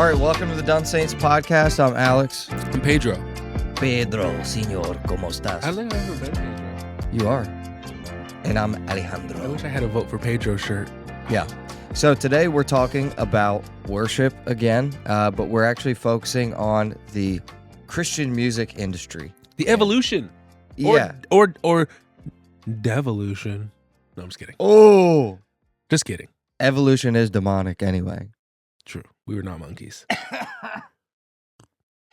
All right, welcome to the Dun Saints podcast. I'm Alex. I'm Pedro. Pedro, señor, ¿cómo estás? I don't think I've ever been Pedro. You are. And I'm I Alejandro. wish I had a vote for Pedro shirt. Yeah. So today we're talking about worship again, but we're actually focusing on the Christian music industry. The evolution. Yeah. Or devolution. No, I'm just kidding. Oh. Just kidding. Evolution is demonic anyway. True. We were not monkeys. I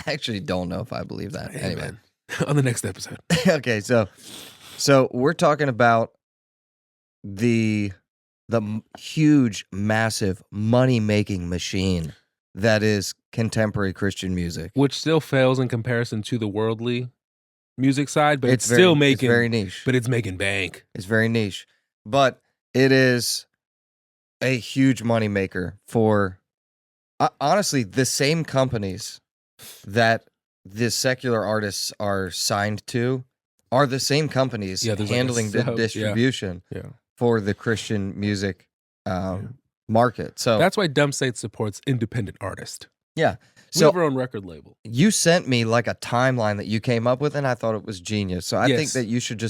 actually don't know if I believe that. Anyway. Amen. On the next episode. Okay, so we're talking about the huge, massive money-making machine that is contemporary Christian music. Which still fails in comparison to the worldly music side, but it's very, still making it's very niche. But it's making bank. It's very niche. But it is a huge moneymaker for honestly the same companies that the secular artists are signed to are the same companies handling the distribution for the Christian music market. So that's why Dumb Saints supports independent artists. Yeah. We have our own record label. You sent me like a timeline that you came up with, and I thought it was genius. So I think that you should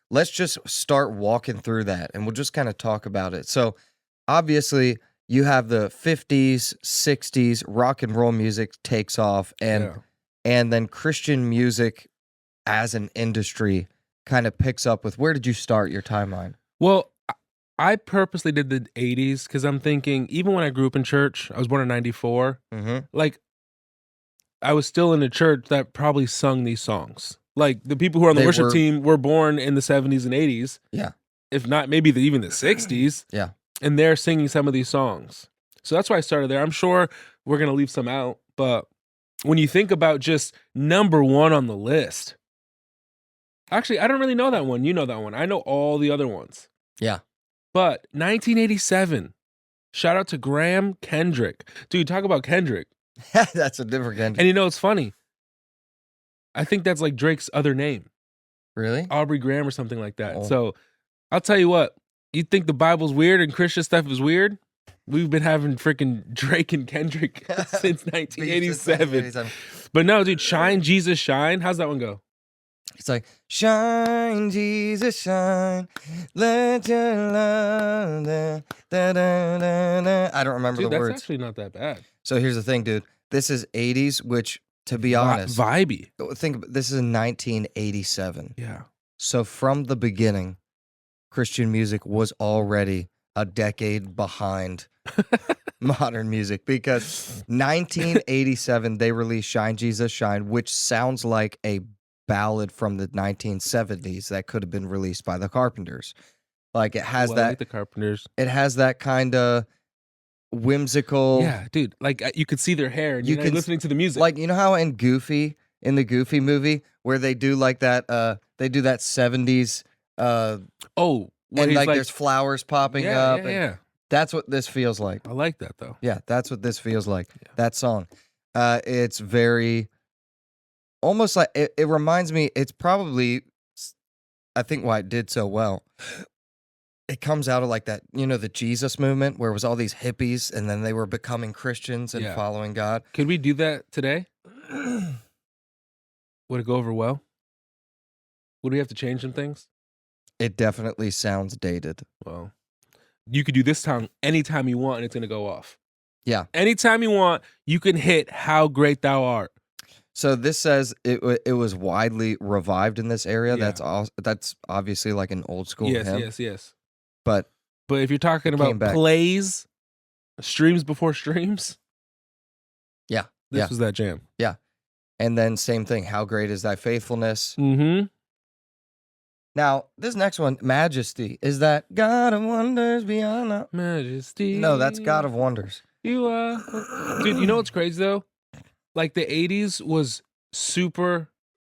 let's just start walking through that, and we'll just kind of talk about it. So obviously you have the 50s, 60s, rock and roll music takes off, and then Christian music as an industry kind of picks up with, where did you start your timeline? Well, I purposely did the 80s because I'm thinking, even when I grew up in church, I was born in 94, like, I was still in a church that probably sung these songs. Like, the people who are on the worship team were born in the 70s and 80s. Yeah. If not, maybe even the 60s. Yeah. And they're singing some of these songs. So that's why I started there. I'm sure we're going to leave some out, but when you think about just number one on the list, actually, I don't really know that one. You know that one. I know all the other ones. Yeah. But 1987, shout out to Graham Kendrick. Dude, talk about Kendrick. That's a different Kendrick. And you know, it's funny. I think that's like Drake's other name. Really? Aubrey Graham or something like that. So I'll tell you what, you think the Bible's weird and Christian stuff is weird? We've been having freaking Drake and Kendrick since 1987. But no, dude, Shine, Jesus, Shine. How's that one go? It's like, shine, Jesus, shine. Let your love. Da, da, da, da. I don't remember the words. That's actually not that bad. So here's the thing, dude. This is 80s, which, to be honest, vibey. This is 1987. Yeah. So from the beginning, Christian music was already a decade behind modern music, because 1987 they released Shine, Jesus, Shine, which sounds like a ballad from the 1970s that could have been released by the Carpenters. Like, it has I that. like the Carpenters. It has that kind of whimsical. Yeah, dude. Like, you could see their hair. And you're listening to the music. Like, you know how in the Goofy movie, where they do like that. They do that 70s. And like there's flowers popping up. Yeah. That's what this feels like. I like that though. Yeah, that's what this feels like. Yeah. That song. It's very, almost like, it reminds me, it's probably, I think why it did so well, it comes out of like that, the Jesus movement, where it was all these hippies and then they were becoming Christians and following God. Could we do that today? Would it go over well? Would we have to change some things? It definitely sounds dated. Well, you could do this song anytime you want and it's going to go off. Yeah. Anytime you want, you can hit How Great Thou Art. So this says it was widely revived in this area. Yeah. That's obviously like an old school hymn. Yes. But if you're talking about plays, streams before streams, this was that jam. Yeah. And then same thing, How Great Is Thy Faithfulness. Mm-hmm. Now, this next one, Majesty, is that God of Wonders beyond our Majesty? No, that's God of Wonders. You are. Dude, you know what's crazy though? Like, the 80s was super.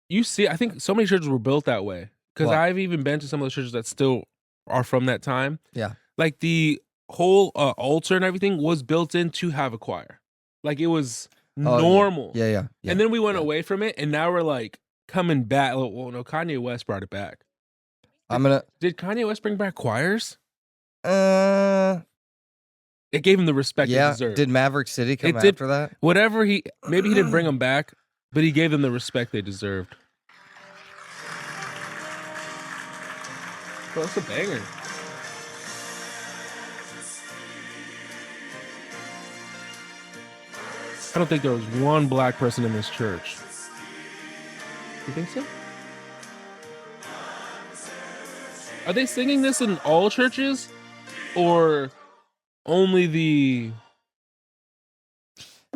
I think so many churches were built that way. Because I've even been to some of the churches that still are from that time. Yeah. Like, the whole altar and everything was built in to have a choir. Like, it was normal. Yeah. And then we went away from it, and now we're like coming back. Well, no, Kanye West brought it back. Did Kanye West bring back choirs? It It gave him the respect they Yeah. deserved. Did Maverick City come It did. after that? Whatever maybe he didn't bring them back, but he gave them the respect they deserved. Bro, that's a banger. I don't think there was one black person in this church. You think so? Are they singing this in all churches? Or only the...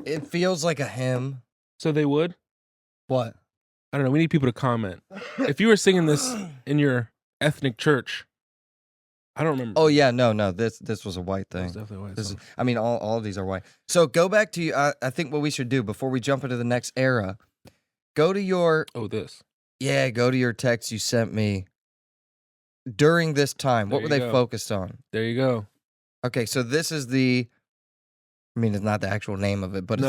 It feels like a hymn. So they would? What? I don't know. We need people to comment. If you were singing this in your ethnic church, I don't remember. Oh yeah, no. This was a white thing. Definitely white. I mean, all of these are white. So go back to I think what we should do before we jump into the next era. Go to your this. Yeah, go to your text you sent me during this time. What were they focused on? There you go. Okay, so this is I mean, it's not the actual name of it, but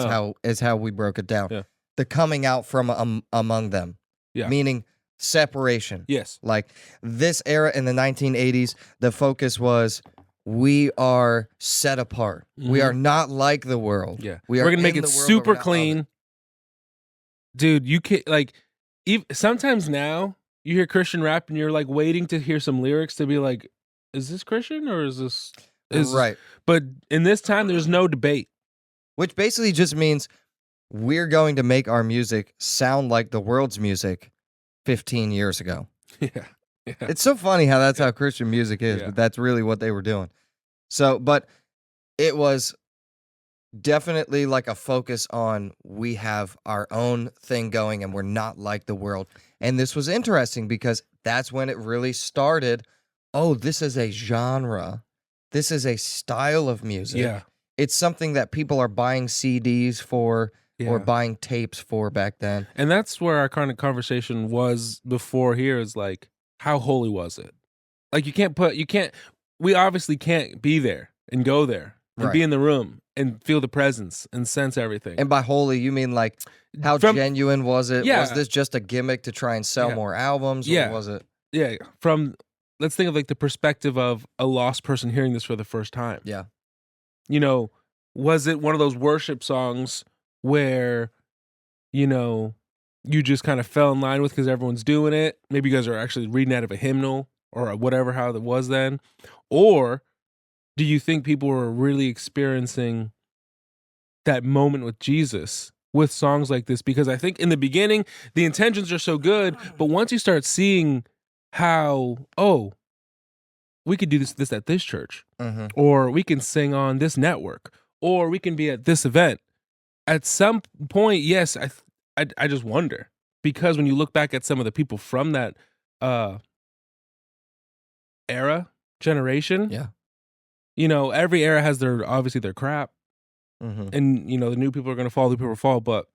it's how we broke it down. Yeah. The coming out from among them. Yeah. Meaning separation. Yes. Like this era in the 1980s, the focus was we are set apart. Mm-hmm. We are not like the world. Yeah. We're going to make it super clean. Dude, you can't sometimes now you hear Christian rap and you're like waiting to hear some lyrics to be like, is this Christian or is this right? But in this time, there's no debate. Which basically just means we're going to make our music sound like the world's music 15 years ago. Yeah. It's so funny how that's how Christian music is, but that's really what they were doing. So, but it was definitely like a focus on we have our own thing going and we're not like the world. And this was interesting because that's when it really started. Oh, this is a genre. This is a style of music. Yeah. It's something that people are buying CDs for or buying tapes for back then. And that's where our kind of conversation was before here is like, how holy was it? Like we obviously can't be there and go there and be in the room and feel the presence and sense everything. And by holy, you mean like how genuine was it? Yeah. Was this just a gimmick to try and sell more albums? Or was it? Yeah. Let's think of like the perspective of a lost person hearing this for the first time. Yeah. Was it one of those worship songs where, you just kind of fell in line with because everyone's doing it? Maybe you guys are actually reading out of a hymnal or whatever, how it was then. Or do you think people were really experiencing that moment with Jesus with songs like this? Because I think in the beginning, the intentions are so good, but once you start seeing how, we could do this at this church, or we can sing on this network, or we can be at this event. At some point, yes, I just wonder, because when you look back at some of the people from that generation, every era has obviously their crap, and the new people are going to fall, the people fall, but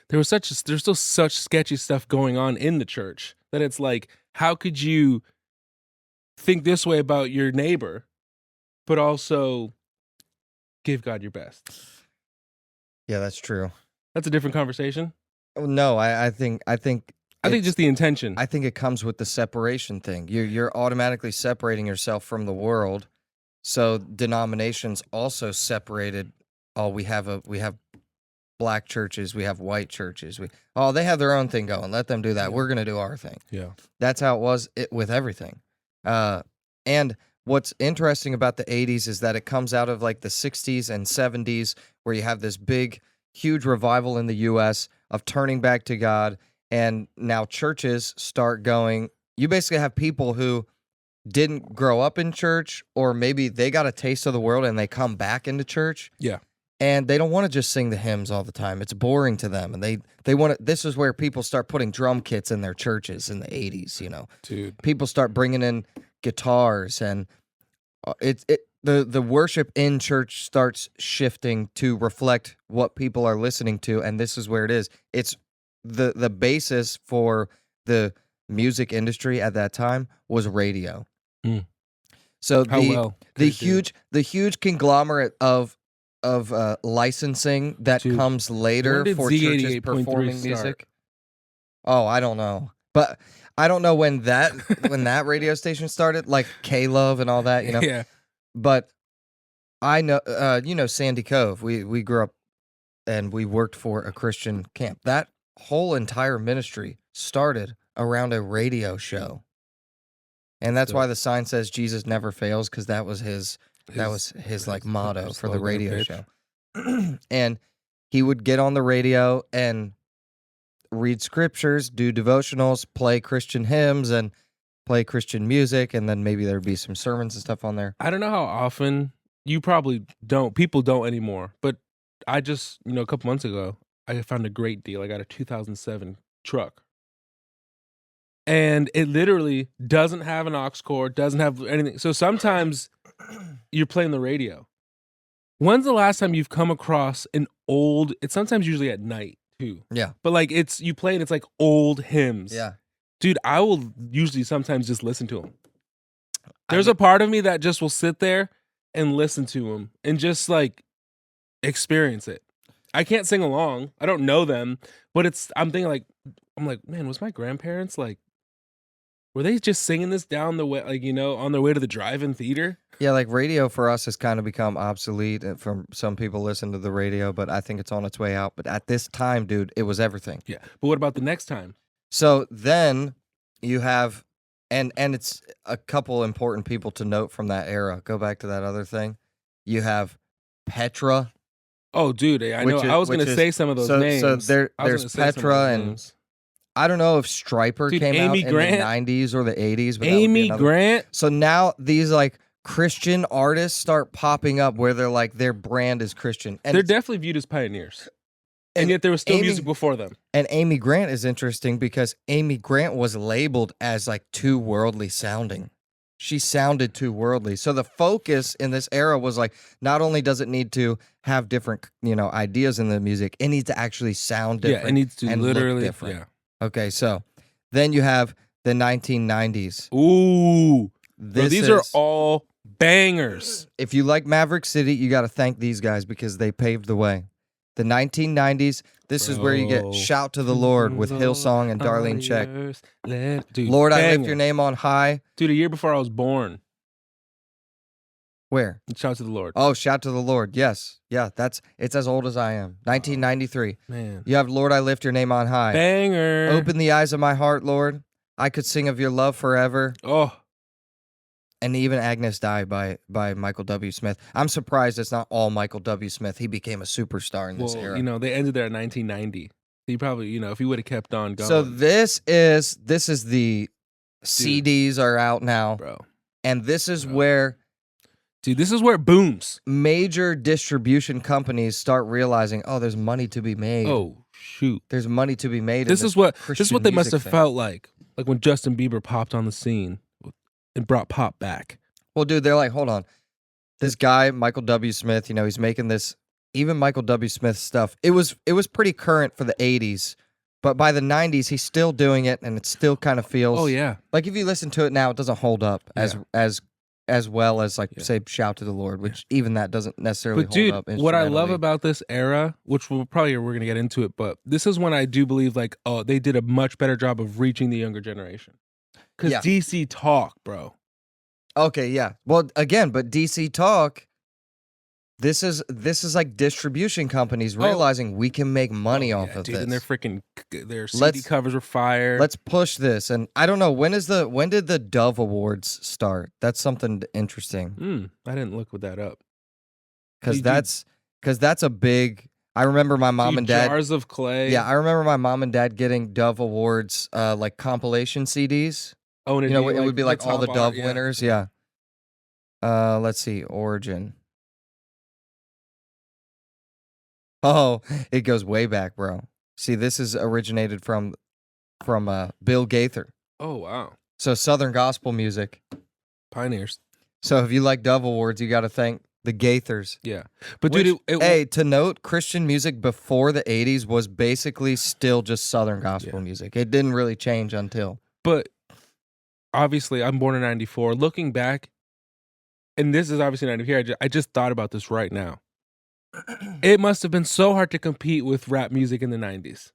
there's still such sketchy stuff going on in the church that it's like, how could you think this way about your neighbor, but also give God your best? Yeah, that's true. That's a different conversation. No, I think just the intention. I think it comes with the separation thing. You're automatically separating yourself from the world. So denominations also separated. Oh, we have black churches, we have white churches. They have their own thing going. Let them do that. We're gonna do our thing. Yeah, that's how it was with everything. And what's interesting about the 80s is that it comes out of like the 60s and 70s where you have this big, huge revival in the U.S. of turning back to God. And now churches start going, you basically have people who didn't grow up in church, or maybe they got a taste of the world and they come back into church. Yeah. And they don't want to just sing the hymns all the time. It's boring to them. And they want to, this is where people start putting drum kits in their churches in the 80s, Dude. People start bringing in guitars, and the worship in church starts shifting to reflect what people are listening to, and this is where it is. It's the basis for the music industry at that time was radio. So the huge conglomerate of licensing that comes later for churches performing music. Oh, I don't know, but I don't know when that radio station started, like K-Love and all that, Yeah. But I know, Sandy Cove. We grew up and we worked for a Christian camp. That whole entire ministry started around a radio show. And that's why the sign says Jesus never fails, because that was his like motto for the radio show. And he would get on the radio and read scriptures, do devotionals, play Christian hymns, and play Christian music, and then maybe there'd be some sermons and stuff on there. I don't know how often, you probably don't, people don't anymore, but I just, a couple months ago, I found a great deal. I got a 2007 truck. And it literally doesn't have an aux cord, doesn't have anything. So sometimes you're playing the radio. When's the last time you've come across an old, it's sometimes usually at night too. Yeah. But like you play and it's like old hymns. Yeah. Dude, I will usually sometimes just listen to them. There's a part of me that just will sit there and listen to them and just like experience it. I can't sing along. I don't know them, but I'm thinking I'm like, man, was my grandparents like, were they just singing this down the way, like, on their way to the drive-in theater? Yeah, like radio for us has kind of become obsolete. And from some people listen to the radio, but I think it's on its way out. But at this time, dude, it was everything. Yeah. But what about the next time? So then you have, and it's a couple important people to note from that era. Go back to that other thing. You have Petra. Oh, dude, I know. I was going to say some of those names. So there's Petra, and I don't know if Stryper came Amy out Grant? in the 90s or the 80s. But Amy Grant? So now these like Christian artists start popping up where they're like, their brand is Christian. And they're definitely viewed as pioneers. And yet there was still music before them. And Amy Grant is interesting because Amy Grant was labeled as like too worldly sounding. She sounded too worldly. So the focus in this era was like, not only does it need to have different, ideas in the music, it needs to actually sound different. Yeah, it needs to and literally look different. Yeah. Okay, so then you have the 1990s. Ooh. These are all bangers. If you like Maverick City, you got to thank these guys because they paved the way. The 1990s, this is where you get Shout to the Lord with Hillsong and Darlene Check. Dude, Lord, I lift your name on high. Dude, a year before I was born. Where? Shout to the Lord. Oh, Shout to the Lord. Yes. Yeah, it's as old as I am. 1993. Man. You have Lord, I lift your name on high. Banger. Open the eyes of my heart, Lord. I could sing of your love forever. Oh. And even Agnes Die by Michael W. Smith. I'm surprised it's not all Michael W. Smith. He became a superstar in this era. They ended there in 1990. He probably, if he would have kept on going. So this is the CDs are out now. Bro. And this is where... Dude, this is where it booms. Major distribution companies start realizing, oh, there's money to be made. Oh, shoot. There's money to be made. This is what they must have felt like when Justin Bieber popped on the scene and brought pop back. Well, dude, they're like, hold on. This guy, Michael W. Smith, he's making this, even Michael W. Smith stuff. It was pretty current for the 80s, but by the 90s, he's still doing it, and it still kind of feels... Oh, yeah. Like, if you listen to it now, it doesn't hold up as well as, say, Shout to the Lord, which even that doesn't necessarily hold up. What I love about this era, which we're going to get into it, but this is when I do believe, they did a much better job of reaching the younger generation. Because DC Talk, bro. Okay, yeah. Well, again, but DC Talk, this is like distribution companies realizing we can make money off of this. And their CD covers were fire. Let's push this. And I don't know, when did the Dove Awards start? That's something interesting. I didn't look that up. Because that's a big... I remember my mom and dad... Jars of Clay. Yeah, I remember my mom and dad getting Dove Awards like compilation CDs. Oh, and it would be like all the Dove winners. Yeah. Let's see. Origin. Oh, it goes way back, bro. See, this is originated from Bill Gaither. Oh, wow. So Southern gospel music. Pioneers. So if you like Dove Awards, you got to thank the Gaithers. Yeah. But dude, to note, Christian music before the 80s was basically still just Southern gospel music. It didn't really change until. But obviously, I'm born in 94. Looking back, and this is obviously not here, I just thought about this right now. It must have been so hard to compete with rap music in the 90s.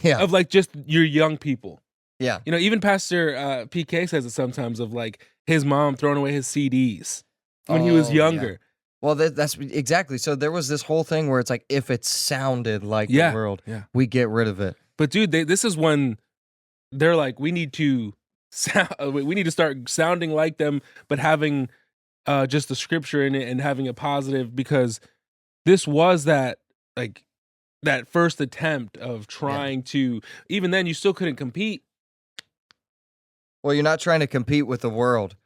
Yeah. Of just your young people. Yeah. Even Pastor PK says it sometimes of his mom throwing away his CDs when he was younger. Well, that's exactly. So there was this whole thing where it's like, if it sounded like the world, we get rid of it. But dude, this is when they're like, we need to start sounding like them, but having just the scripture in it and having a positive, because this was that first attempt of trying to, even then you still couldn't compete. Well, you're not trying to compete with the world.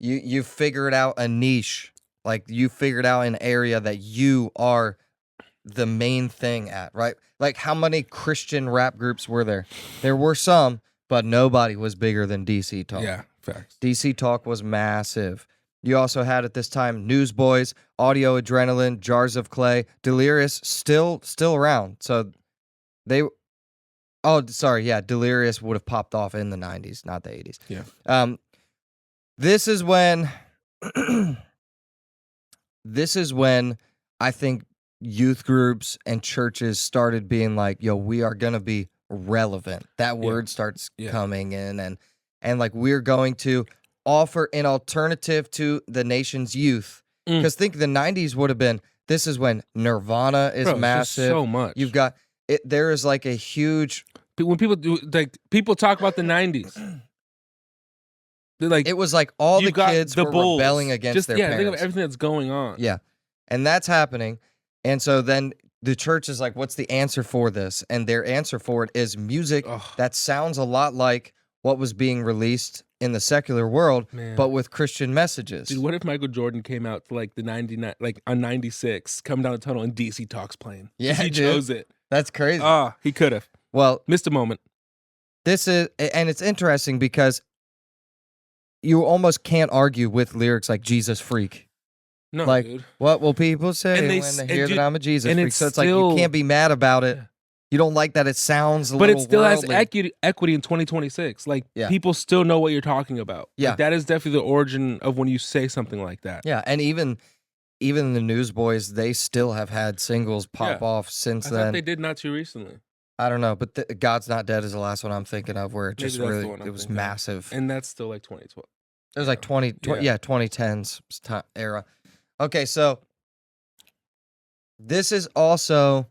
You figured out a niche. Like, you figured out an area that you are the main thing at, right? Like, how many Christian rap groups were there? There were some, but nobody was bigger than DC Talk. Yeah, facts. DC Talk was massive. You also had at this time Newsboys, Audio Adrenaline, Jars of Clay, Delirious, still around. So Delirious would have popped off in the 90s, not the 80s. Yeah. This is when I think youth groups and churches started being like, yo, we are going to be relevant. That word starts coming in, and like, we're going to offer an alternative to the nation's youth. Because think the 90s would have been, this is when Nirvana is massive. So much. You've got it. There is like a huge, when people talk about the 90s, like, it was like all the kids were rebelling against their parents. Think of everything that's going on. Yeah. And that's happening. And so then the church is like, what's the answer for this? And their answer for it is music that sounds a lot like what was being released in the secular world, but with Christian messages. Dude, what if Michael Jordan came out to like the 99, like on 96, come down the tunnel and DC Talks playing? Yeah, he chose it. That's crazy. He could have. Well, missed a moment. And it's interesting because you almost can't argue with lyrics like Jesus Freak. No, like, dude. What will people say when they hear that I'm a Jesus freak? So it's like, you can't be mad about it. You don't like that it sounds a little But it still worldly. has equity in 2026. Like, people still know what you're talking about. Yeah. Like, that is definitely the origin of when you say something like that. Yeah, and even the Newsboys, they still have had singles pop off since then. I thought they did not too recently. I don't know, but God's Not Dead is the last one I'm thinking of, where it just really, it was massive. And that's still like 2012. It was like 2010s era. Okay, so this is also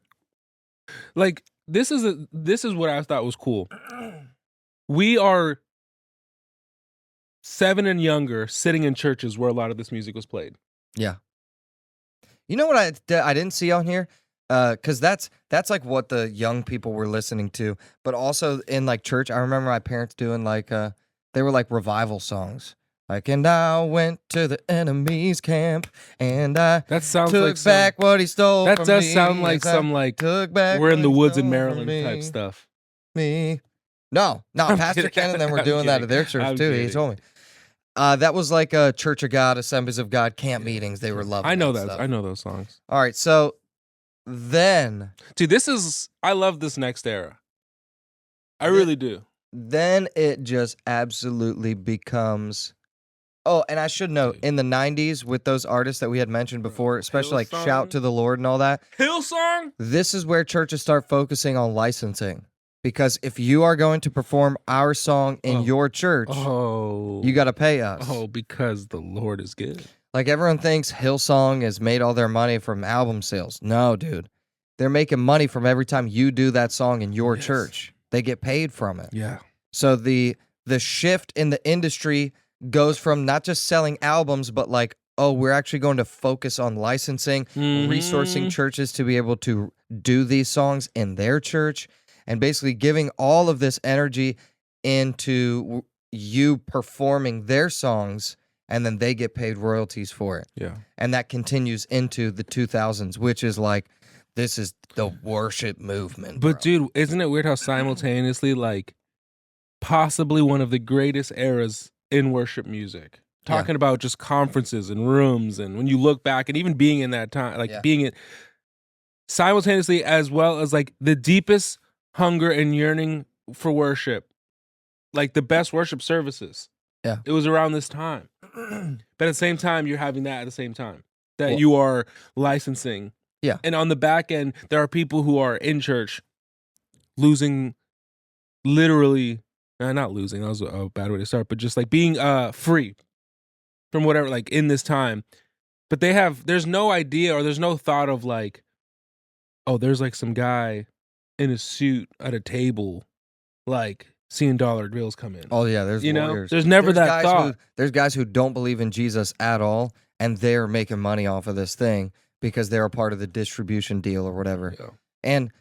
like, this is what I thought was cool. We are 7 and younger, sitting in churches where a lot of this music was played. Yeah. You know what I didn't see on here? Because that's like what the young people were listening to, but also in like church, I remember my parents doing like they were like revival songs. Like, and I went to the enemy's camp, and I took back what he stole from me. That does sound like some like we're in the woods in Maryland type stuff. No, Pastor Ken and them were doing that at their church too. He told me. That was like a Church of God, Assemblies of God camp meetings. They were loving. I know that. I know those songs. All right, so then, dude, I love this next era. I really do. Then it just absolutely becomes. Oh, and I should note, in the 90s, with those artists that we had mentioned before, especially like Shout to the Lord and all that. Hillsong? This is where churches start focusing on licensing. Because if you are going to perform our song in your church, you got to pay us. Oh, because the Lord is good. Like, everyone thinks Hillsong has made all their money from album sales. No, dude. They're making money from every time you do that song in your church. They get paid from it. Yeah. So the shift in the industry goes from not just selling albums, but like, oh, we're actually going to focus on licensing, resourcing churches to be able to do these songs in their church, and basically giving all of this energy into you performing their songs, and then they get paid royalties for it. Yeah. And that continues into the 2000s, which is like, this is the worship movement. But dude, isn't it weird how simultaneously, like, possibly one of the greatest eras in worship music, talking about just conferences and rooms, and when you look back and even being in that time, like being it simultaneously, as well as like the deepest hunger and yearning for worship, like the best worship services. Yeah. It was around this time. But at the same time, you're having that at the same time that you are licensing. Yeah. And on the back end, there are people who are in church losing literally. Not losing, that was a bad way to start, but just like being free from whatever, like in this time, But there's no idea or there's no thought of like, oh, there's like some guy in a suit at a table, like seeing dollar bills come in. Oh yeah, there's lawyers. There's never that thought. There's guys who don't believe in Jesus at all, and they're making money off of this thing because they're a part of the distribution deal or whatever. Yeah. And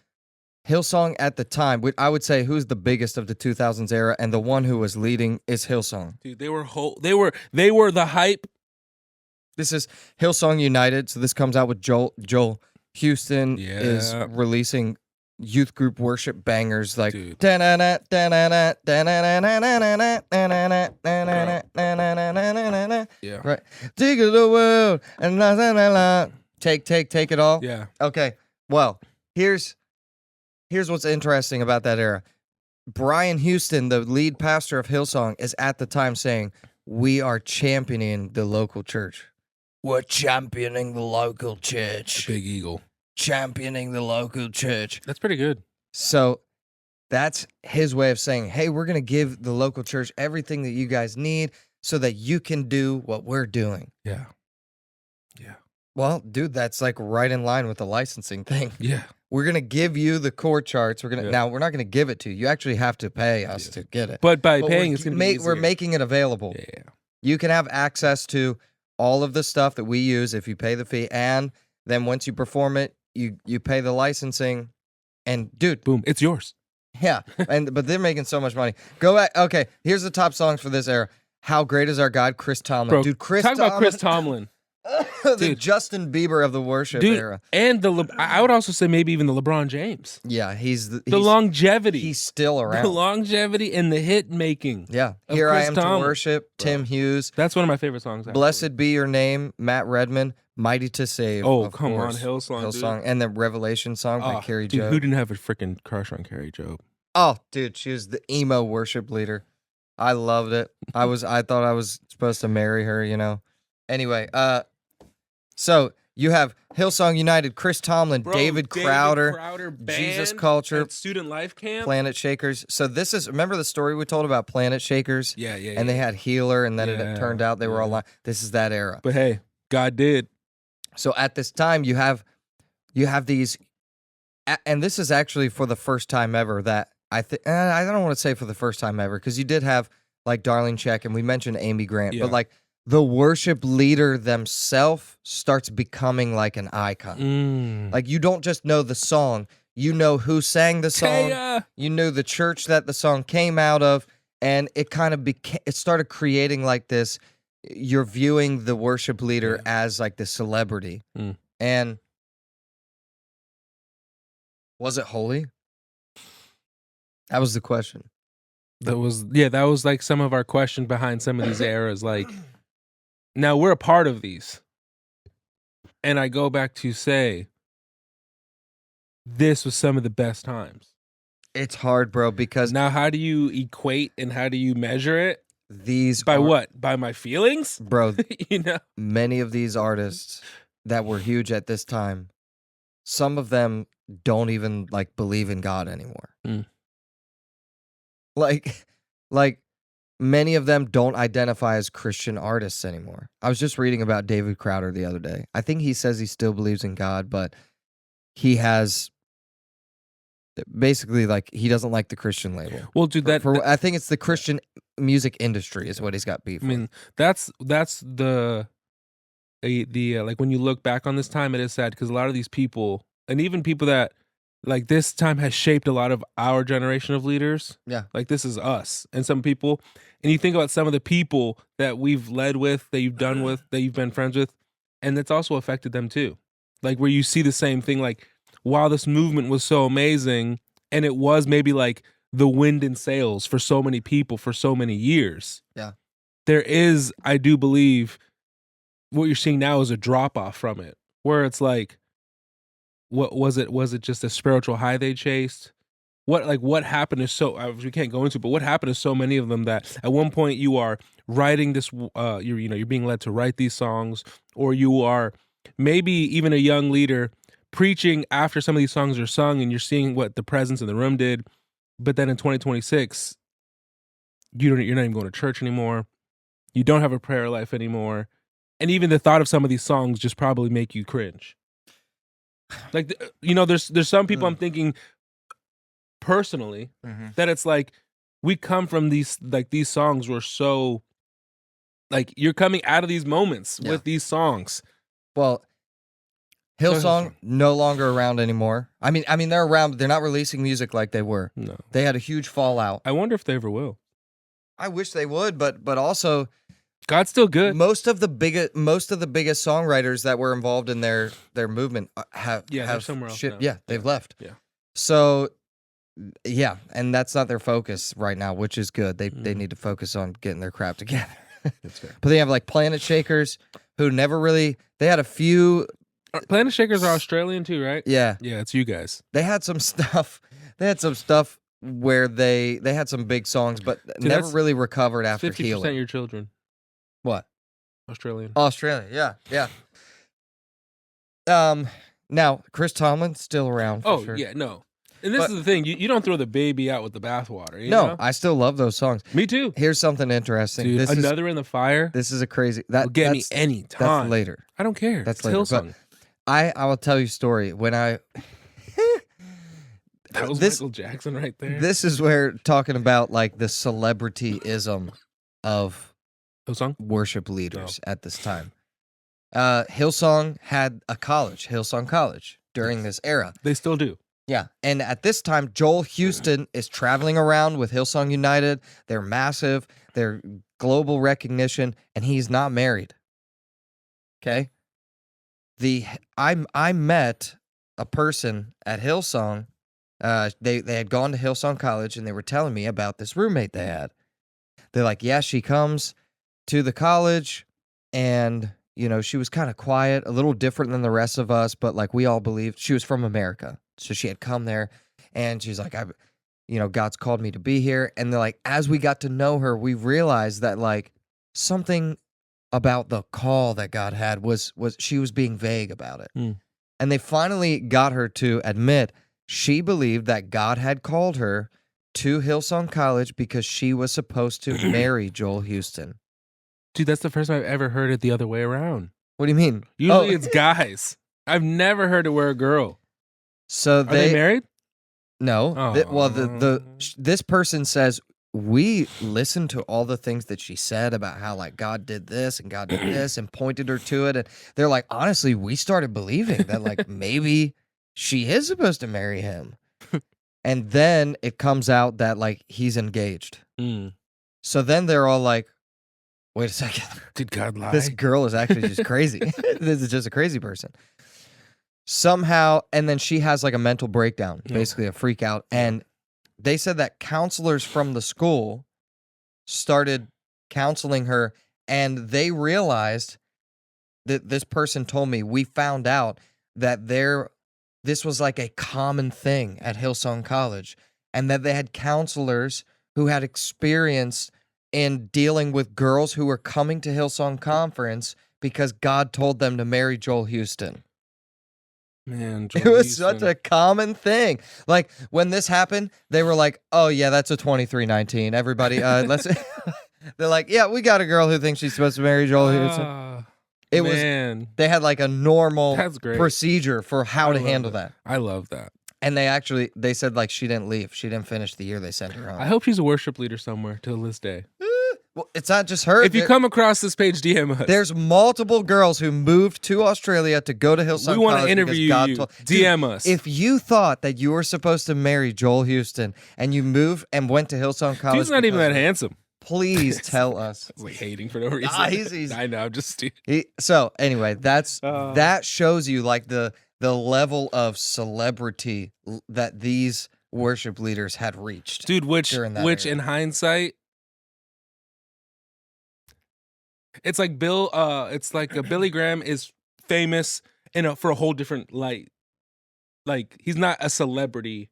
Hillsong at the time, I would say, who's the biggest of the 2000s era, and the one who was leading is Hillsong. Dude, they were the hype. This is Hillsong United. So this comes out with Joel Houston is releasing youth group worship bangers like right. Dig of the world and take it all. Yeah. Okay. Well, here's what's interesting about that era. Brian Houston, the lead pastor of Hillsong, is at the time saying, "We are championing the local church. We're championing the local church." Big Eagle. Championing the local church. That's pretty good. So that's his way of saying, hey, we're going to give the local church everything that you guys need so that you can do what we're doing. Yeah. Yeah. Well, dude, that's like right in line with the licensing thing. Yeah. We're going to give you the chord charts. Now we're not going to give it to you. You actually have to pay us to get it. But paying, it's going to be easier. We're making it available. Yeah. You can have access to all of the stuff that we use if you pay the fee, and then once you perform it, you pay the licensing, and dude, boom, it's yours. Yeah, but they're making so much money. Go back. Okay, here's the top songs for this era. How Great Is Our God, Chris Tomlin. Bro, dude, about Chris Tomlin. The Justin Bieber of the worship era. And I would also say maybe even the LeBron James. Yeah, he's the longevity. He's still around. The longevity and the hit making. Yeah. Here Chris I Am Tomlin. To Worship, bro. Tim Hughes. That's one of my favorite songs. Blessed Be Your Name, Matt Redman, Mighty to Save. Oh, come on, Hillsong. And the Revelation song by Carrie Job. Who didn't have a freaking crush on Carrie Job? Oh, dude, she was the emo worship leader. I loved it. I thought I was supposed to marry her, Anyway, so you have Hillsong United, Chris Tomlin, David Crowder Jesus Culture, Student Life Camp, Planet Shakers. So remember the story we told about Planet Shakers? Yeah. And they had Healer, and then it turned out they were all lying. This is that era. But hey, God did. So at this time, you have these, and this is actually for the first time ever that I don't want to say for the first time ever, because you did have like Darlene Zschech, and we mentioned Amy Grant, but like the worship leader themselves starts becoming like an icon. Like you don't just know the song, you know who sang the song, you know the church that the song came out of, and it kind of it started creating like this. You're viewing the worship leader as like the celebrity. And was it holy? That was the question. That was like some of our question behind some of these eras. Like, now we're a part of these. And I go back to say, this was some of the best times. It's hard, bro, because now how do you equate and how do you measure it? What? By my feelings? Bro, many of these artists that were huge at this time, some of them don't even like believe in God anymore. Like many of them don't identify as Christian artists anymore. I was just reading about David Crowder the other day. I think he says he still believes in God, but he has basically like he doesn't like the Christian label. Well, dude, I think it's the Christian music industry is what he's got beef with. I mean, that's the like when you look back on this time, it is sad because a lot of these people, and even people that like this time has shaped a lot of our generation of leaders. Yeah. Like this is us and some people. And you think about some of the people that we've led with, that you've done with, that you've been friends with, and it's also affected them too. Like where you see the same thing, like, wow, this movement was so amazing. And it was maybe like the wind in sails for so many people for so many years. Yeah. There is, I do believe, what you're seeing now is a drop off from it, where it's like, what was it? Was it just a spiritual high they chased? What happened is we can't go into, but what happened to so many of them that at one point you are writing this, you're being led to write these songs, or you are maybe even a young leader preaching after some of these songs are sung, and you're seeing what the presence in the room did. But then in 2026, you're not even going to church anymore. You don't have a prayer life anymore. And even the thought of some of these songs just probably make you cringe. Like, there's some people I'm thinking personally that it's like we come from these songs were so like you're coming out of these moments with these songs. Well, Hillsong no longer around anymore. I mean they're around, but they're not releasing music like they were. No. They had a huge fallout. I wonder if they ever will. I wish they would, but also God's still good. Most of the biggest songwriters that were involved in their movement have somewhere else now. Yeah, they've left. Yeah. So yeah, and that's not their focus right now, which is good. They need to focus on getting their crap together. That's fair. But they have like Planet Shakers, who never really. They had a few. Planet Shakers are Australian too, right? Yeah, yeah, it's you guys. They had some stuff. They had some stuff where they had some big songs, but never really recovered after 50% Healing. your children. What? Australian. Australia, yeah. Now Chris Tomlin's still around. For sure. Yeah, no. And this is the thing, you don't throw the baby out with the bathwater. You No, know? I still love those songs. Me too. Here's something interesting. Dude, Another in the Fire. This is a crazy. That will get me any time. That's later. I don't care. That's it's later. Hillsong. I will tell you a story. When I that was Michael Jackson right there. This is where talking about like the celebrityism of Hillsong worship leaders at this time. Hillsong had a college, Hillsong College, during this era. They still do. Yeah, and at this time, Joel Houston is traveling around with Hillsong United. They're massive. They're global recognition, and he's not married. Okay? I met a person at Hillsong. They had gone to Hillsong College, and they were telling me about this roommate they had. They're like, yeah, she comes to the college, and she was kind of quiet, a little different than the rest of us, but like we all believed she was from America. So she had come there, and she's like, God's called me to be here. And they're like, as we got to know her, we realized that like something about the call that God had was she was being vague about it. And they finally got her to admit she believed that God had called her to Hillsong College because she was supposed to marry Joel Houston. Dude, that's the first time I've ever heard it the other way around. What do you mean? Usually it's guys. I've never heard it where a girl. So Are they married? No. This person says, we listened to all the things that she said about how like God did this and God did this and pointed her to it. And they're like, honestly, we started believing that like maybe she is supposed to marry him. And then it comes out that like he's engaged. So then they're all like, wait a second. Did God lie? This girl is actually just crazy. This is just a crazy person. Somehow, and then she has like a mental breakdown, basically a freak out. And they said that counselors from the school started counseling her, and they realized that this person told me, we found out that this was like a common thing at Hillsong College, and that they had counselors who had experience in dealing with girls who were coming to Hillsong Conference because God told them to marry Joel Houston. Man, it was such a common thing. Like when this happened, they were like, "Oh yeah, that's a 2319. Everybody, let's." They're like, "Yeah, we got a girl who thinks she's supposed to marry Joel Houston." They had like a normal procedure for how to handle that. I love that. And they said like she didn't leave. She didn't finish the year they sent her home. I hope she's a worship leader somewhere till this day. Well, it's not just her. If you come across this page, DM us. There's multiple girls who moved to Australia to go to Hillsong College. We want to interview you. DM us. If you thought that you were supposed to marry Joel Houston and you moved and went to Hillsong College, he's not even that handsome. Please tell us. It's like hating for no reason. I know. I'm just. So anyway, that shows you like the level of celebrity that these worship leaders had reached, dude. Which in hindsight. It's like Billy Graham is famous for a whole different light. Like he's not a celebrity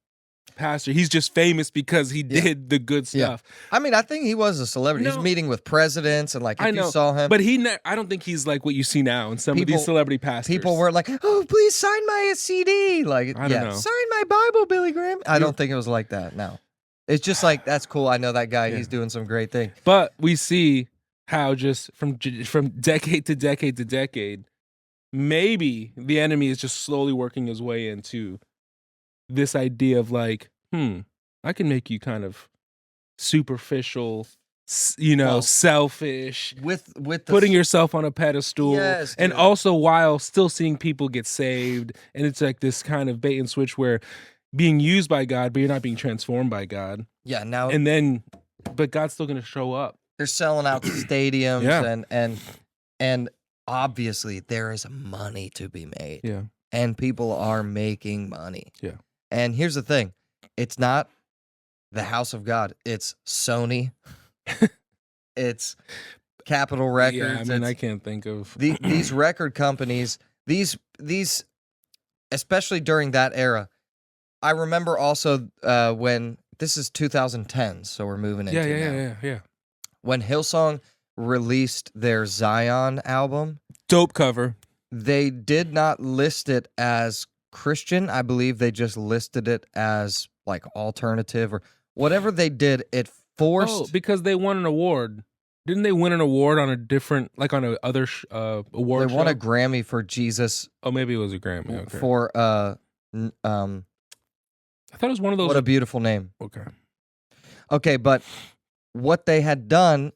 pastor. He's just famous because he did the good stuff. I mean, I think he was a celebrity. He's meeting with presidents and like if you saw him. But I don't think he's like what you see now in some of these celebrity pastors. People were like, "Oh, please sign my CD." Like, I don't know. Sign my Bible, Billy Graham. I don't think it was like that. No. It's just like, that's cool. I know that guy. He's doing some great thing. But we see how just from decade to decade to decade, maybe the enemy is just slowly working his way into this idea of like, I can make you kind of superficial, selfish, with putting yourself on a pedestal, yes, and also while still seeing people get saved. And it's like this kind of bait and switch where being used by God, but you're not being transformed by God. Yeah, now but God's still going to show up. They're selling out stadiums, and obviously there is money to be made. Yeah, and people are making money. Yeah, and here's the thing: it's not the house of God. It's Sony. It's Capitol Records. Yeah, I mean, I can't think of these record companies. These, especially during that era. I remember also when this is 2010, so we're moving into yeah. When Hillsong released their Zion album, dope cover. They did not list it as Christian. I believe they just listed it as like alternative or whatever they did. It forced. Oh, because they won an award. Didn't they win an award on a different, like on a other award? They won a Grammy for Jesus. Oh, maybe it was a Grammy. Okay. For I thought it was one of those. What a beautiful name. Okay, but what they had done,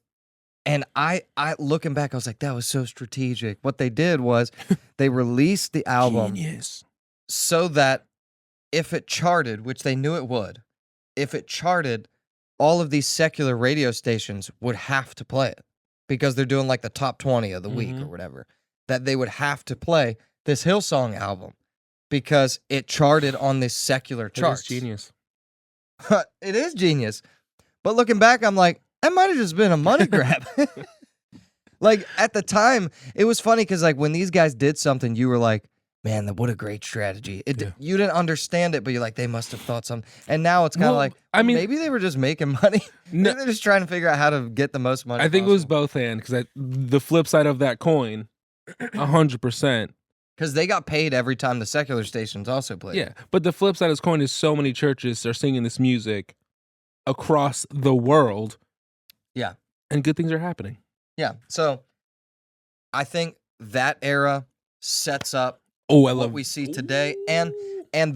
and I looking back, I was like, that was so strategic. What they did was they released the album so that if it charted, which they knew it would, if it charted, all of these secular radio stations would have to play it because they're doing like the top 20 of the week or whatever, that they would have to play this Hillsong album because it charted on this secular chart. It's genius. It is genius. But looking back, I'm like, that might have just been a money grab. Like at the time, it was funny because like when these guys did something, you were like, man, what a great strategy. You didn't understand it, but you're like, they must have thought something. And now it's kind of like, I mean, maybe they were just making money. Maybe they're just trying to figure out how to get the most money. I think it was both and because the flip side of that coin, 100%. Because they got paid every time the secular stations also played. Yeah, but the flip side of this coin is so many churches are singing this music across the world. Yeah. And good things are happening. Yeah. So I think that era sets up what we see today. And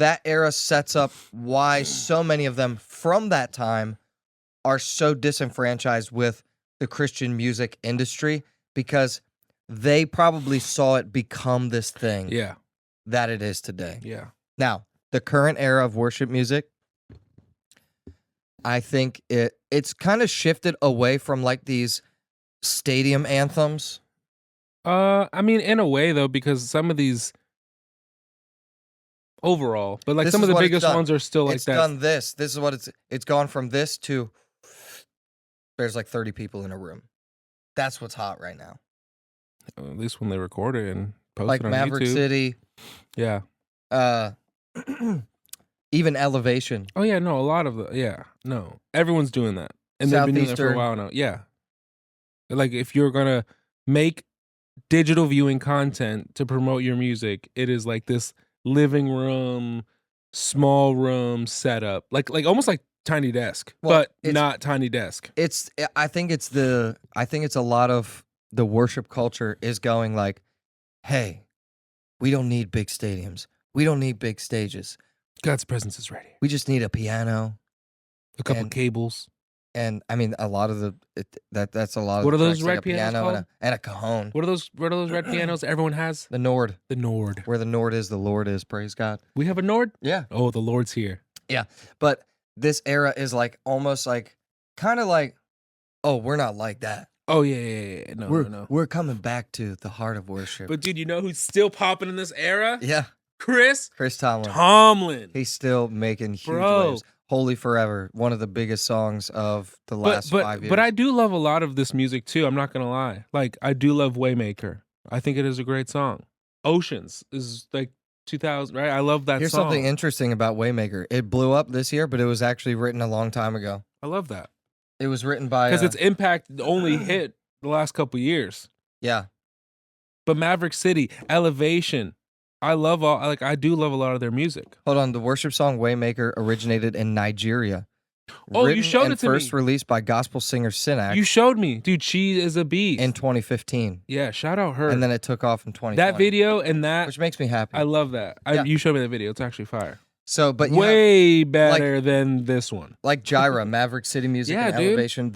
that era sets up why so many of them from that time are so disenfranchised with the Christian music industry because they probably saw it become this thing that it is today. Yeah. Now, the current era of worship music, I think it's kind of shifted away from like these stadium anthems. I mean, in a way though, because some of these overall, but like some of the biggest ones are still like that. It's done this. This is what it's gone from this to there's like 30 people in a room. That's what's hot right now. At least when they record it and post like it on Maverick YouTube. City. Yeah. Even Elevation. Oh yeah, no, a lot of everyone's doing that, and they've been doing it for a while now. Yeah, like if you're gonna make digital viewing content to promote your music, it is like this living room, small room setup, like almost like Tiny Desk, but not Tiny Desk. I think it's a lot of the worship culture is going like, hey, we don't need big stadiums. We don't need big stages. God's presence is ready. We just need a piano, a couple cables, and I mean a lot of that's a lot of. What are those red like pianos called? And a cajon. What are those red pianos everyone has? The Nord. The Nord. Where the Nord is, the Lord is. Praise God. We have a Nord. Yeah. Oh, the Lord's here. Yeah, but this era is like almost like kind of like, oh, we're not like that. Oh yeah. No. We're coming back to the heart of worship. But dude, you know who's still popping in this era? Yeah. Chris Tomlin. He's still making huge waves. Holy Forever, one of the biggest songs of the last 5 years. But I do love a lot of this music too. I'm not gonna lie. Like I do love Waymaker. I think it is a great song. Oceans is like 2000, right? I love that Here's song. Something interesting about Waymaker. It blew up this year, but it was actually written a long time ago. I love that. It was written by because its impact only hit the last couple years. Yeah. But Maverick City, Elevation. I do love a lot of their music. Hold on, the worship song Waymaker originated in Nigeria. Oh, you showed and it to me. first released by gospel singer Synax. You showed me. Dude, she is a beast. In 2015. Yeah, shout out her. And then it took off in 2020. That video and that. Which makes me happy. I love that. Yeah. You showed me that video. It's actually fire. So, but way better than this one. Like Jireh, Maverick City Music and dude. Elevation.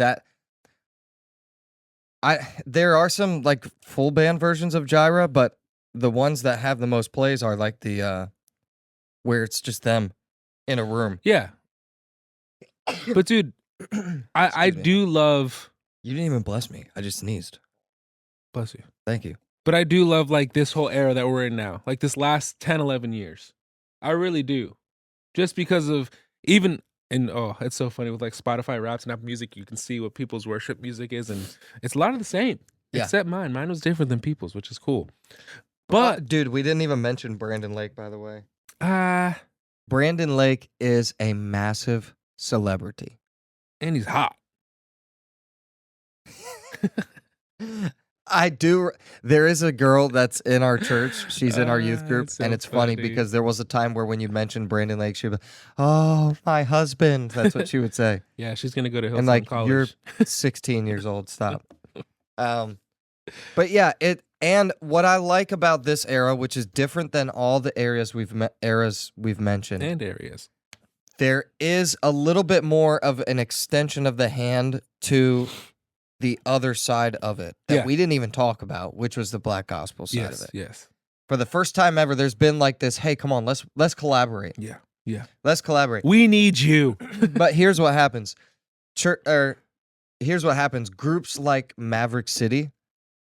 There are some like full band versions of Jireh, but the ones that have the most plays are like the where it's just them in a room. Yeah. But dude, I do love. You didn't even bless me. I just sneezed. Bless you. Thank you. But I do love like this whole era that we're in now. Like this last 10, 11 years. I really do. Just because of even, and it's so funny with like Spotify Raps and Apple Music, you can see what people's worship music is, and it's a lot of the same. Yeah. Except mine. Mine was different than people's, which is cool. But dude, we didn't even mention Brandon Lake, by the way. Brandon Lake is a massive celebrity. And he's hot. I do. There is a girl that's in our church. She's in our youth group. So and it's funny because there was a time where when you mentioned Brandon Lake, she'd be, "Oh, my husband." That's what she would say. Yeah, she's going to go to Hillsong and like, College. You're 16 years old. Stop. But yeah, and what I like about this era, which is different than all the eras we've mentioned. And areas. There is a little bit more of an extension of the hand to the other side of it that we didn't even talk about, which was the black gospel side of it. Yes. For the first time ever, there's been like this, hey, come on, let's collaborate. Yeah. Let's collaborate. We need you. But here's what happens. Here's what happens. Groups like Maverick City,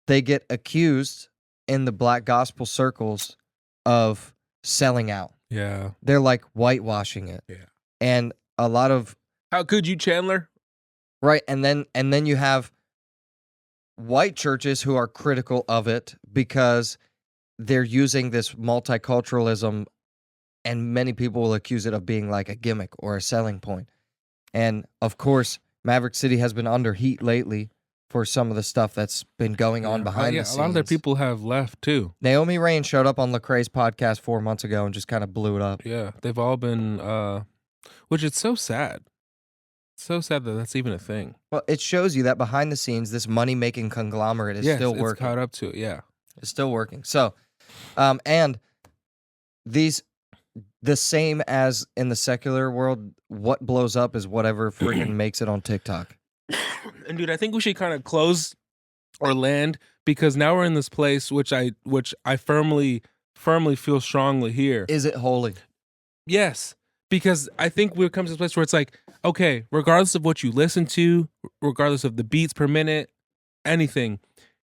they get accused in the black gospel circles of selling out. Yeah. They're like whitewashing it. Yeah. And a lot of how could you, Chandler? Right. And then you have white churches who are critical of it because they're using this multiculturalism, and many people will accuse it of being like a gimmick or a selling point. And of course, Maverick City has been under heat lately for some of the stuff that's been going on behind the scenes. A lot of their people have left too. Naomi Raine showed up on Lecrae's podcast 4 months ago and just kind of blew it up. Yeah, they've all been, which is so sad. So sad that that's even a thing. Well, it shows you that behind the scenes, this money-making conglomerate is still working. It's caught up to it, yeah. It's still working. So, and the same as in the secular world, what blows up is whatever freaking makes it on TikTok. And dude, I think we should kind of close or land, because now we're in this place which I firmly feel strongly here. Is it holy? Yes. Because I think we've come to this place where it's like, okay, regardless of what you listen to, regardless of the beats per minute, anything,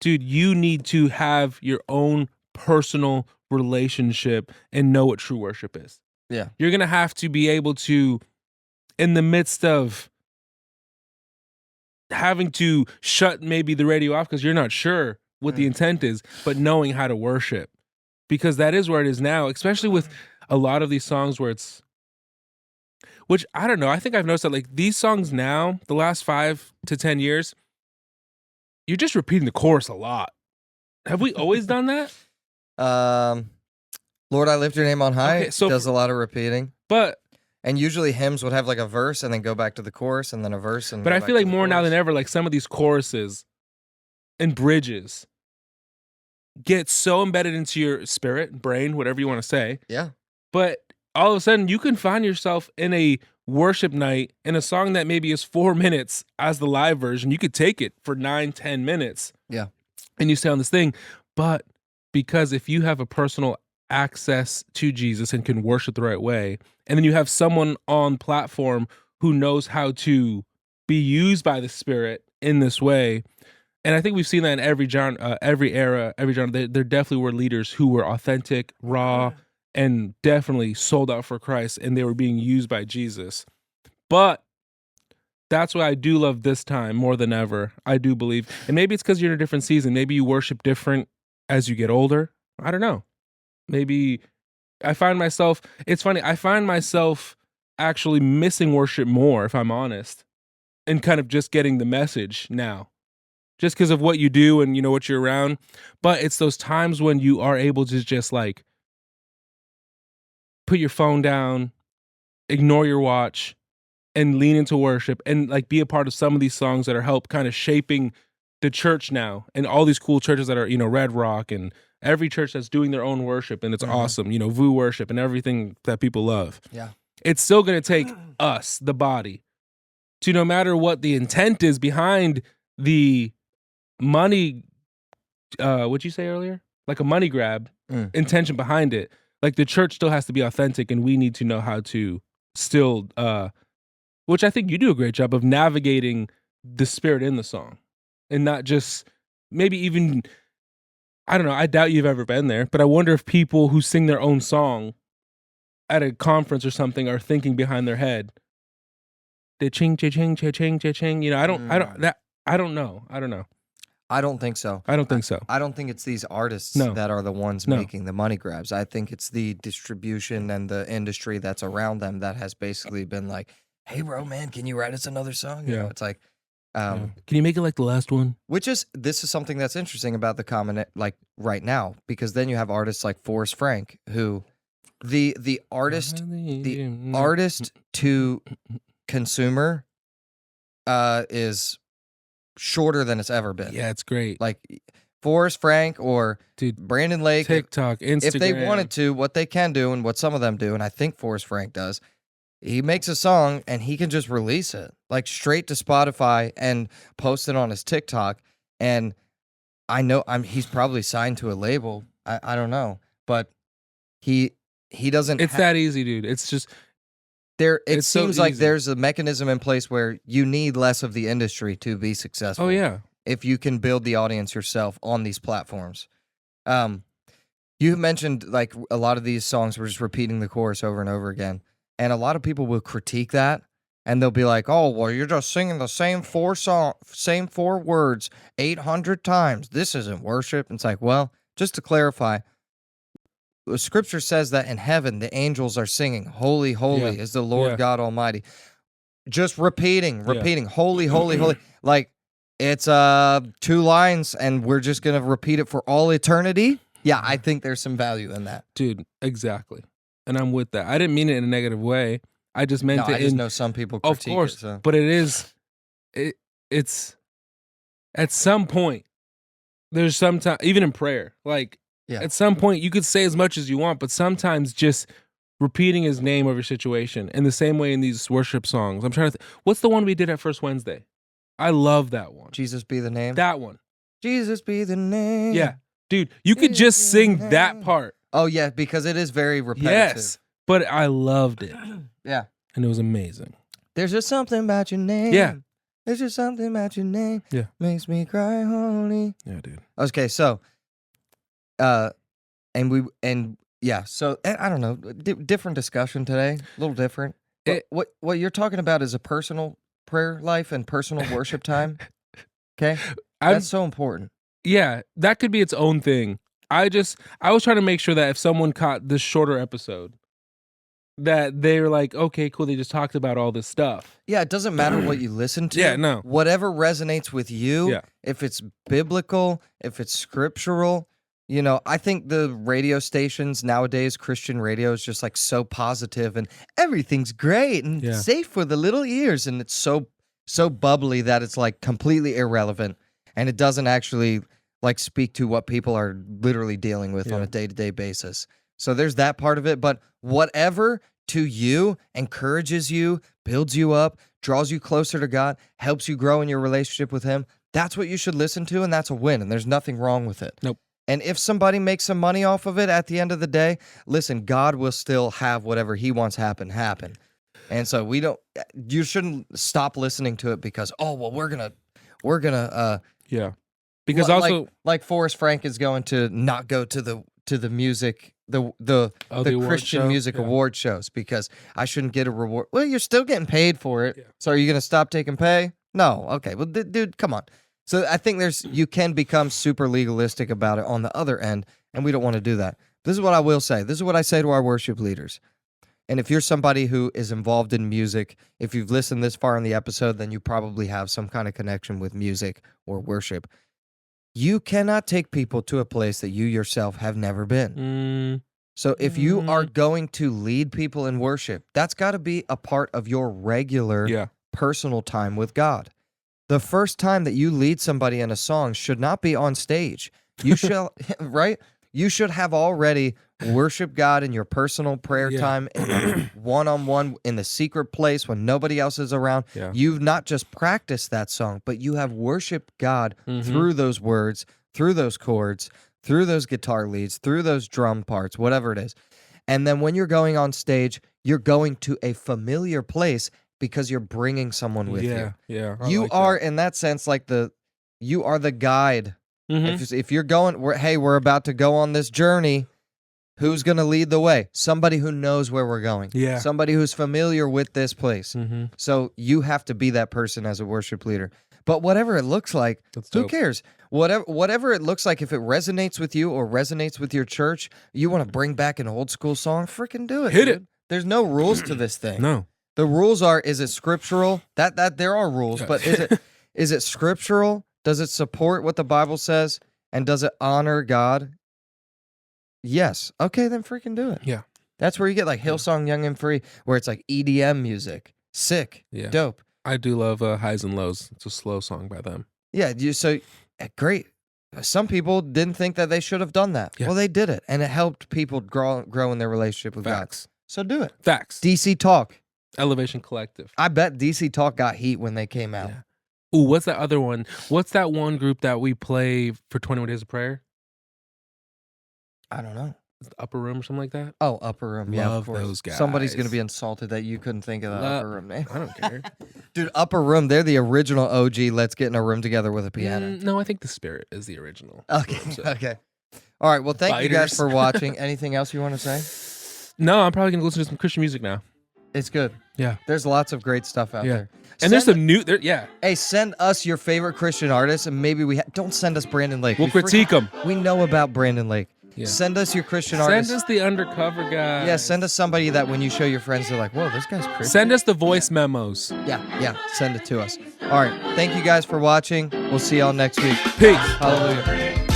dude, you need to have your own personal relationship and know what true worship is. Yeah. You're going to have to be able to, in the midst of having to shut maybe the radio off because you're not sure what the intent is, but knowing how to worship. Because that is where it is now, especially with a lot of these songs where it's, which I don't know. I think I've noticed that like these songs now, the last 5 to 10 years, you're just repeating the chorus a lot. Have we always done that? Lord, I lift your name on high. Okay, so does a lot of repeating. And But usually hymns would have like a verse and then go back to the chorus and then a verse. And I feel like more now than ever, like some of these choruses and bridges get so embedded into your spirit, brain, whatever you want to say. Yeah. But all of a sudden, you can find yourself in a worship night in a song that maybe is 4 minutes as the live version. You could take it for 9, 10 minutes. Yeah. And you stay on this thing. But because if you have a personal access to Jesus and can worship the right way, and then you have someone on platform who knows how to be used by the Spirit in this way, and I think we've seen that in every genre, every era, every genre. There definitely were leaders who were authentic, raw, and definitely sold out for Christ, and they were being used by Jesus. But that's why I do love this time more than ever. I do believe, and maybe it's because you're in a different season. Maybe you worship different as you get older. I don't know. Maybe I find myself, it's funny, I find myself actually missing worship more, if I'm honest, and kind of just getting the message now, just because of what you do and, you know, what you're around. But it's those times when you are able to just like put your phone down, ignore your watch, and lean into worship and like be a part of some of these songs that are help kind of shaping the church now, and all these cool churches that are, Red Rock and every church that's doing their own worship, and it's awesome, VOO worship and everything that people love. Yeah. It's still going to take us, the body, to, no matter what the intent is behind the money, what'd you say earlier? Like a money grab intention behind it. Like the church still has to be authentic, and we need to know how to still, which I think you do a great job of navigating the spirit in the song. And not just maybe even, I don't know, I doubt you've ever been there, but I wonder if people who sing their own song at a conference or something are thinking behind their head, they ching, cha-ching, cha-ching, cha-ching. I don't know. I don't know. I don't think so. I don't think so. I don't think it's these artists that are the ones making the money grabs. I think it's the distribution and the industry that's around them that has basically been like, hey, bro, man, can you write us another song? You know, it's like, can you make it like the last one? This is something that's interesting about the common, like right now, because then you have artists like Forrest Frank, who the artist to consumer is shorter than it's ever been. Yeah, it's great. Like Forrest Frank or Brandon Lake, TikTok, Instagram. If they wanted to, what they can do and what some of them do, and I think Forrest Frank does, he makes a song and he can just release it like straight to Spotify and post it on his TikTok. And I know he's probably signed to a label. I don't know, but he doesn't. It's that easy, dude. It's just there. It seems like there's a mechanism in place where you need less of the industry to be successful. Oh yeah, if you can build the audience yourself on these platforms. You mentioned like a lot of these songs were just repeating the chorus over and over again. And a lot of people will critique that, and they'll be like, "Oh, well, you're just singing the same four words 800 times. This isn't worship." And it's like, well, just to clarify, the Scripture says that in heaven the angels are singing, "Holy, holy is the Lord God Almighty." Just repeating, "Holy, holy, holy." Like it's 2 lines, and we're just gonna repeat it for all eternity. Yeah, I think there's some value in that, dude. Exactly. And I'm with that. I didn't mean it in a negative way. I just meant it. I just know some people critique of course, it, so. But it's at some point. There's sometimes even in prayer, like at some point you could say as much as you want, but sometimes just repeating His name over your situation. In the same way in these worship songs, I'm trying to. What's the one we did at First Wednesday? I love that one. Jesus be the name. That one. Jesus be the name. Yeah, dude, you could just sing that part. Oh, yeah, because it is very repetitive. Yes, but I loved it. Yeah. And it was amazing. There's just something about your name. Yeah. There's just something about your name. Yeah. Makes me cry, holy. Yeah, dude. Okay, so, so, I don't know, different discussion today, a little different. What you're talking about is a personal prayer life and personal worship time. Okay? That's so important. Yeah, that could be its own thing. I was trying to make sure that if someone caught this shorter episode, that they were like, okay, cool, they just talked about all this stuff. Yeah, it doesn't matter what you listen to. Yeah, no. Whatever resonates with you, if it's biblical, if it's scriptural, I think the radio stations nowadays, Christian radio, is just like so positive and everything's great and safe for the little ears. And it's so bubbly that it's like completely irrelevant. And it doesn't actually like speak to what people are literally dealing with on a day-to-day basis. So there's that part of it, but whatever to you encourages you, builds you up, draws you closer to God, helps you grow in your relationship with Him, that's what you should listen to, and that's a win, and there's nothing wrong with it. Nope. And if somebody makes some money off of it at the end of the day, listen, God will still have whatever He wants happen. And so you shouldn't stop listening to it because, oh, well, we're gonna because also like Forrest Frank is going to not go to the music the Christian music award shows because I shouldn't get a reward. Well, you're still getting paid for it. Yeah. So are you going to stop taking pay? No. Okay. Well, dude, come on. So I think you can become super legalistic about it on the other end, and we don't want to do that. This is what I will say. This is what I say to our worship leaders. And if you're somebody who is involved in music, if you've listened this far in the episode, then you probably have some kind of connection with music or worship. You cannot take people to a place that you yourself have never been. So if you are going to lead people in worship, that's got to be a part of your regular personal time with God. The first time that you lead somebody in a song should not be on stage. You shall, right? You should have already worshiped God in your personal prayer time, one-on-one in the secret place when nobody else is around. Yeah. You've not just practiced that song, but you have worshiped God through those words, through those chords, through those guitar leads, through those drum parts, whatever it is. And then when you're going on stage, you're going to a familiar place because you're bringing someone with you. Yeah, you are, in that sense, like you are the guide. If you're going, we're about to go on this journey, who's going to lead the way? Somebody who knows where we're going. Yeah. Somebody who's familiar with this place. So you have to be that person as a worship leader. But whatever it looks like, who cares? Whatever it looks like, if it resonates with you or resonates with your church, you want to bring back an old school song, freaking do it. Hit dude. it. There's no rules to this thing. No. The rules are: is it scriptural? That there are rules, but is it scriptural? Does it support what the Bible says, and does it honor God? Yes. Okay, then freaking do it. Yeah. That's where you get like Hillsong Young and Free, where it's like EDM music. Sick. Yeah. Dope. I do love Highs and Lows. It's a slow song by them. Yeah. Great. Some people didn't think that they should have done that. Yeah. Well, they did it, and it helped people grow in their relationship with Facts. God. So do it. Facts. DC Talk. Elevation Collective. I bet DC Talk got heat when they came out. Yeah. Ooh, what's that other one? What's that one group that we play for 21 Days of Prayer? I don't know. Upper Room or something like that? Oh, Upper Room. Yeah, Love of course. those guys. Somebody's going to be insulted that you couldn't think of the Upper Room name. I don't care. Dude, Upper Room, they're the original OG, let's get in a room together with a piano. No, I think The Spirit is the original. Okay, So. okay. All right, well, thank you guys for watching. Anything else you want to say? No, I'm probably going to listen to some Christian music now. It's good. Yeah. There's lots of great stuff out there. And there's some new, Hey, send us your favorite Christian artists, and maybe don't send us Brandon Lake. We'll critique them. We know about Brandon Lake. Yeah. Send us your Christian artists. Send us the undercover guy. Yeah, send us somebody that when you show your friends, they're like, whoa, this guy's Christian. Send us the voice memos. Yeah, send it to us. All right, thank you guys for watching. We'll see y'all next week. Peace. Hallelujah.